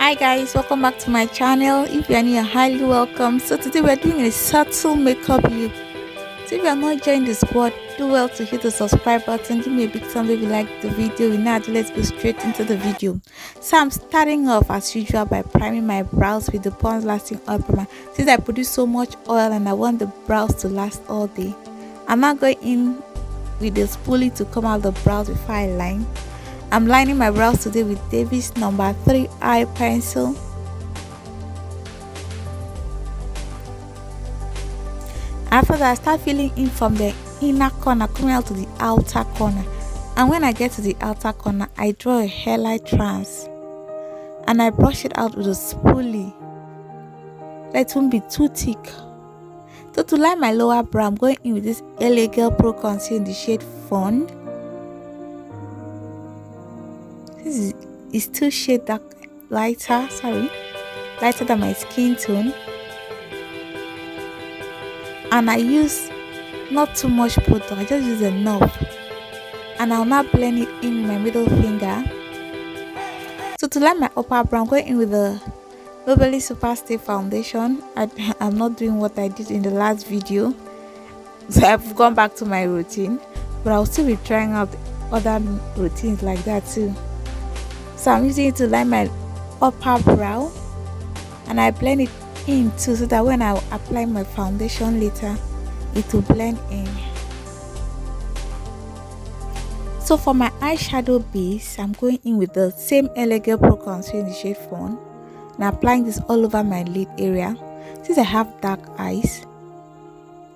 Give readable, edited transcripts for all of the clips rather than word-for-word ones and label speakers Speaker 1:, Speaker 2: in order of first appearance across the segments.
Speaker 1: Hi guys, welcome back to my channel. If you are new, you're highly welcome. So today we're doing a subtle makeup look. So if you are not joined the squad, do well to hit the subscribe button. Give me a big thumbs up if you like the video. Now let's go straight into the video. So I'm starting off as usual by priming my brows with the Pond's Lasting Oil Primer. Since I produce so much oil and I want the brows to last all day, I'm not going in with the spoolie to come out the brows before I line. I'm lining my brows today with Davis number 3 eye pencil. After that, I start filling in from the inner corner coming out to the outer corner, and when I get to the outer corner, I draw a hairline trans and I brush it out with a spoolie. That won't be too thick. So to line my lower brow, I'm going in with this LA Girl Pro Concealer in the shade Fawn. This is still shade dark, lighter than my skin tone, and I use not too much product. I just use enough, and I'll now blend it in with my middle finger. So to line my upper brow, I'm going in with the Maybelline Super Stay foundation. I'm not doing what I did in the last video, so I've gone back to my routine, but I'll still be trying out other routines like that too. So I'm using it to line my upper brow, and I blend it in too, so that when I apply my foundation later, it will blend in. So for my eyeshadow base, I'm going in with the same LA Girl Pro Concealer in the shade Fawn, and applying this all over my lid area. Since I have dark eyes,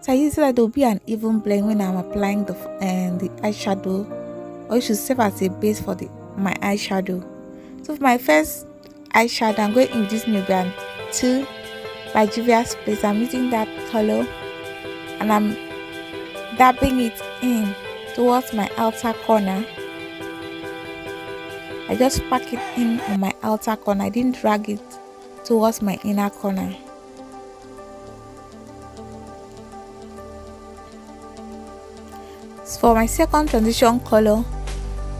Speaker 1: so I use it that there will be an even blend when I'm applying the eyeshadow, or it should serve as a base for my eyeshadow. So for my first eyeshadow, I'm going in with this Nude 2 by Juvia's Place. I'm using that color and I'm dabbing it in towards my outer corner. I just pack it in on my outer corner. I didn't drag it towards my inner corner. So for my second transition color,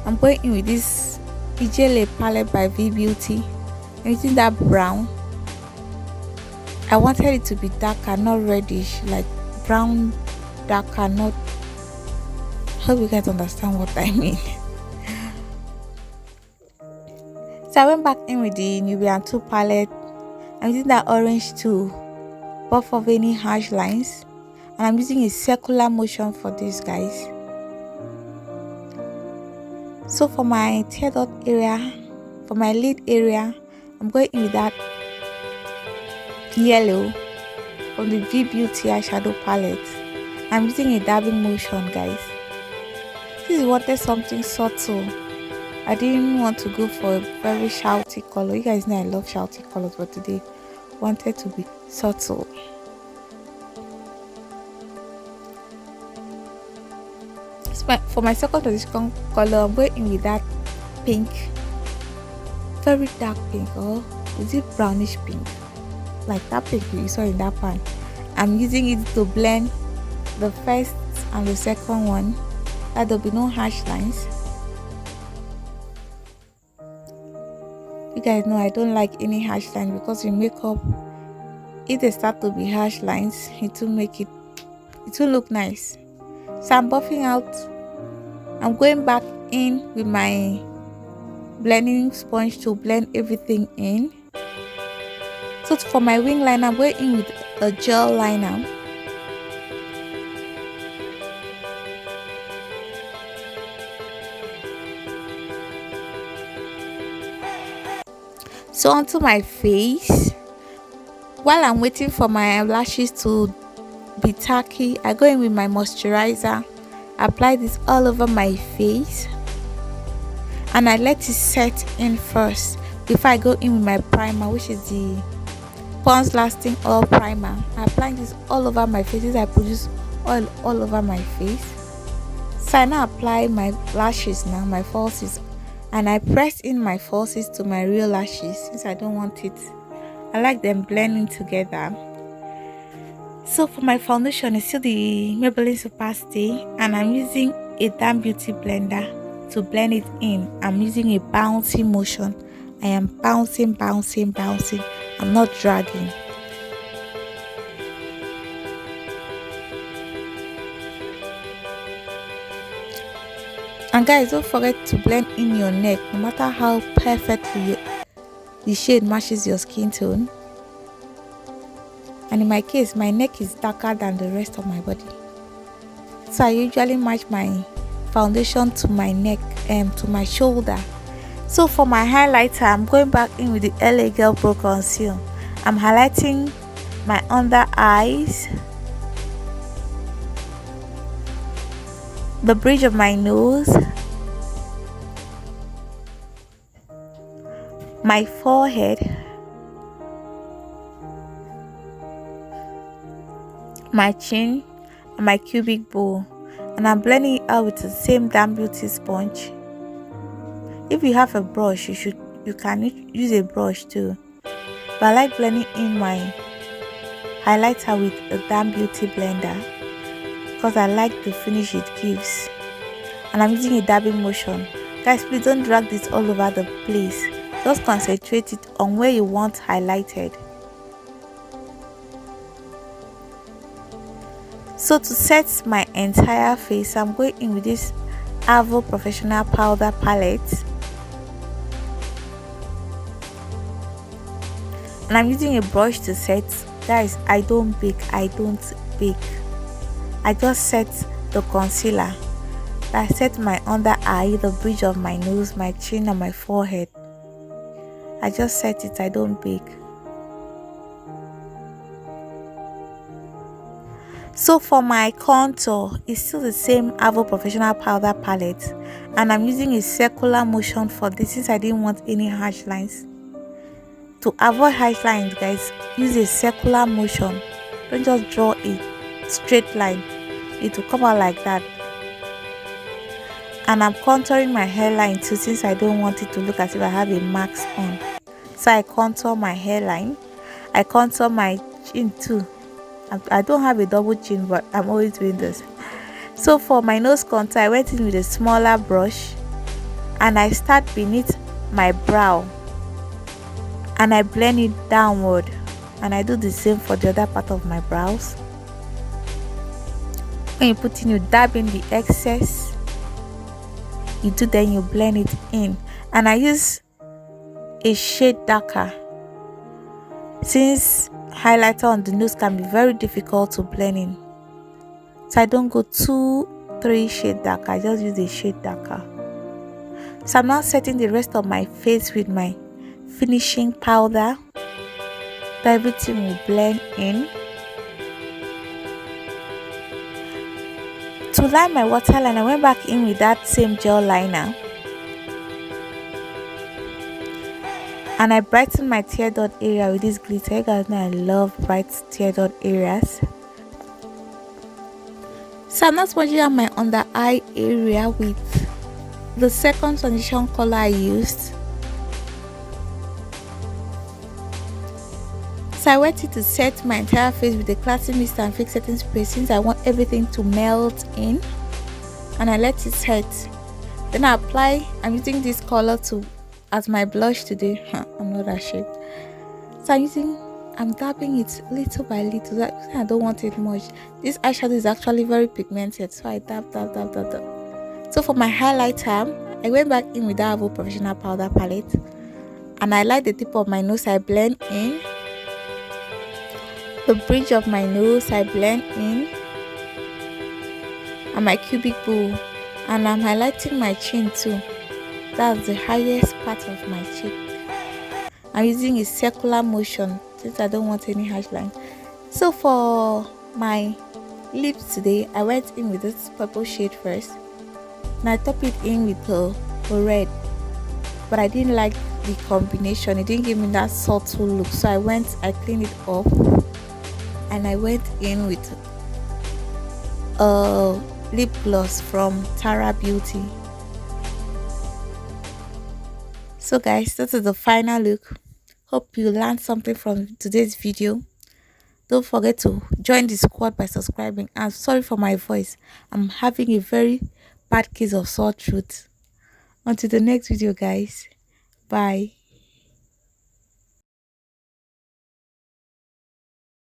Speaker 1: I'm going in with this PJ palette by Beauty. I'm using that brown. I wanted it to be darker, not reddish, like brown darker, not. Hope you guys understand what I mean. So I went back in with the Nude 2 palette. I'm using that orange to buff off any harsh lines, and I'm using a circular motion for this, guys. So for my tear dot area, for my lid area, I'm going in with that yellow from the Beauty eyeshadow palette. I'm using a dabbing motion, guys. This is wanted something subtle. I didn't want to go for a very shouty color. You guys know I love shouty colors, but today wanted to be subtle. For my second transition color, I'm going in with that pink, very dark pink, or is it brownish pink, like that pink you saw in that pan. I'm using it to blend the first and the second one, that there'll be no harsh lines. You guys know I don't like any harsh lines, because in makeup, if they start to be harsh lines, it will look nice. So I'm buffing out. I'm going back in with my blending sponge to blend everything in. So for my wing liner, I'm going in with a gel liner. So onto my face. While I'm waiting for my lashes to be tacky, I go in with my moisturizer. Apply this all over my face, and I let it set in first before I go in with my primer, which is the Pond's Lasting Oil Primer. I apply this all over my face. I produce oil all over my face. So I now apply my lashes now, my falsies, and I press in my falsies to my real lashes, since I don't want it. I like them blending together. So for my foundation, it's still the Maybelline Super Stay, and I'm using a damn beauty blender to blend it in. I'm using a bouncy motion. I am bouncing, bouncing, bouncing. I'm not dragging. And guys, don't forget to blend in your neck, no matter how perfectly the shade matches your skin tone. And in my case, my neck is darker than the rest of my body, so I usually match my foundation to my neck and to my shoulder. So for my highlighter, I'm going back in with the LA Girl Pro Conceal. I'm highlighting my under eyes, the bridge of my nose, my forehead, my chin, and my cubic bow. And I'm blending it out with the same damn beauty sponge. If you have a brush, you can use a brush too. But I like blending in my highlighter with a damn beauty blender because I like the finish it gives. And I'm using a dabbing motion. Guys, please don't drag this all over the place. Just concentrate it on where you want highlighted. So to set my entire face, I'm going in with this Avo Professional Powder Palette. And I'm using a brush to set. Guys, I don't bake. I just set the concealer. I set my under eye, the bridge of my nose, my chin, and my forehead. I just set it. I don't bake. So for my contour, it's still the same Avo Professional Powder Palette, and I'm using a circular motion for this since I didn't want any harsh lines. To avoid harsh lines, guys, use a circular motion. Don't just draw a straight line. It will come out like that. And I'm contouring my hairline too, since I don't want it to look as if I have a mask on. So I contour my hairline. I contour my chin too. I don't have a double chin, but I'm always doing this. So for my nose contour, I went in with a smaller brush and I start beneath my brow and I blend it downward, and I do the same for the other part of my brows. When you put in, you dab in the excess, then you blend it in. And I use a shade darker since highlighter on the nose can be very difficult to blend in, so I don't go 2-3 shade darker. I just use a shade darker. So I'm now setting the rest of my face with my finishing powder, so everything will blend in. To line my waterline, I went back in with that same gel liner and I brightened my tear dot area with this glitter. You guys know I love bright tear dot areas. So I'm not smudging out my under eye area with the second transition color I used. So I went to set my entire face with the Classic Mist and Fix Setting Spray since I want everything to melt in, and I let it set. Then I apply. I'm using this color as my blush today. I'm not ashamed. So I'm dabbing it little by little. I don't want it much. This eyeshadow is actually very pigmented, so I dab. So for my highlighter, I went back in with that Avo Professional Powder Palette and I light the tip of my nose. I blend in the bridge of my nose. I blend in, and my cubic bow, and I'm highlighting my chin too. That's the highest part of my cheek. I'm using a circular motion since I don't want any harsh line. So for my lips today, I went in with this purple shade first, and I top it in with the red, but I didn't like the combination. It didn't give me that subtle look, so I cleaned it up and I went in with a lip gloss from Tara Beauty. So guys, this is the final look. Hope you learned something from today's video. Don't forget to join the squad by subscribing. I'm sorry for my voice. I'm having a very bad case of sore throat. Until the next video, guys. Bye.